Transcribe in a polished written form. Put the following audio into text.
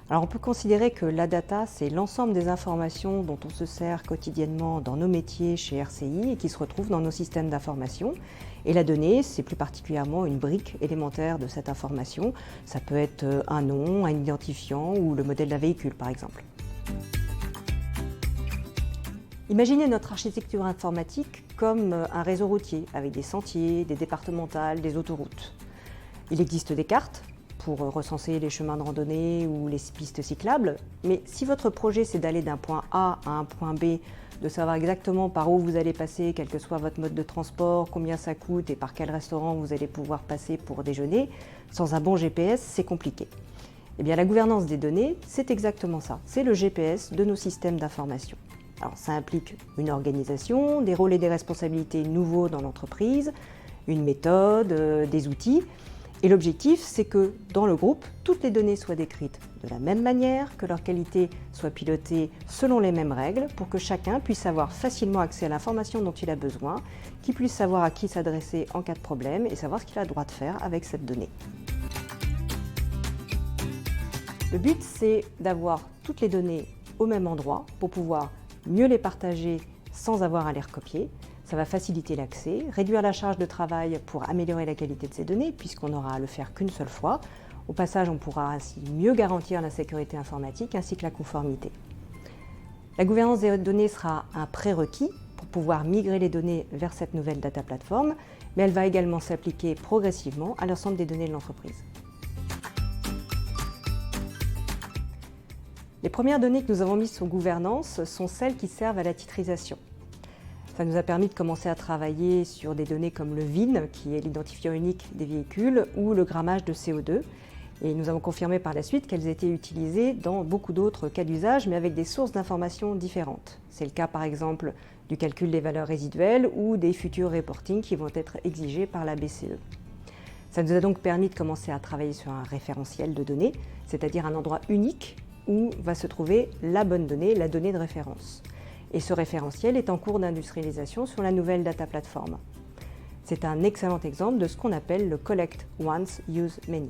Alors on peut considérer que la data, c'est l'ensemble des informations dont on se sert quotidiennement dans nos métiers chez RCI et qui se retrouvent dans nos systèmes d'information. Et la donnée, c'est plus particulièrement une brique élémentaire de cette information. Ça peut être un nom, un identifiant ou le modèle d'un véhicule par exemple. Imaginez notre architecture informatique comme un réseau routier avec des sentiers, des départementales, des autoroutes. Il existe des cartes pour recenser les chemins de randonnée ou les pistes cyclables, mais si votre projet c'est d'aller d'un point A à un point B, de savoir exactement par où vous allez passer, quel que soit votre mode de transport, combien ça coûte et par quel restaurant vous allez pouvoir passer pour déjeuner, sans un bon GPS, c'est compliqué. Eh bien, la gouvernance des données, c'est exactement ça, c'est le GPS de nos systèmes d'information. Alors, ça implique une organisation, des rôles et des responsabilités nouveaux dans l'entreprise, une méthode, des outils. Et l'objectif, c'est que dans le groupe, toutes les données soient décrites de la même manière, que leur qualité soit pilotée selon les mêmes règles, pour que chacun puisse avoir facilement accès à l'information dont il a besoin, qu'il puisse savoir à qui s'adresser en cas de problème et savoir ce qu'il a le droit de faire avec cette donnée. Le but, c'est d'avoir toutes les données au même endroit pour pouvoir mieux les partager sans avoir à les recopier. Ça va faciliter l'accès, réduire la charge de travail pour améliorer la qualité de ces données puisqu'on n'aura à le faire qu'une seule fois. Au passage, on pourra ainsi mieux garantir la sécurité informatique ainsi que la conformité. La gouvernance des données sera un prérequis pour pouvoir migrer les données vers cette nouvelle data platform, mais elle va également s'appliquer progressivement à l'ensemble des données de l'entreprise. Les premières données que nous avons mises sous gouvernance sont celles qui servent à la titrisation. Ça nous a permis de commencer à travailler sur des données comme le VIN, qui est l'identifiant unique des véhicules, ou le grammage de CO2. Et nous avons confirmé par la suite qu'elles étaient utilisées dans beaucoup d'autres cas d'usage, mais avec des sources d'informations différentes. C'est le cas par exemple du calcul des valeurs résiduelles ou des futurs reporting qui vont être exigés par la BCE. Ça nous a donc permis de commencer à travailler sur un référentiel de données, c'est-à-dire un endroit unique où va se trouver la bonne donnée, la donnée de référence. Et ce référentiel est en cours d'industrialisation sur la nouvelle data platform. C'est un excellent exemple de ce qu'on appelle le Collect Once, Use Many.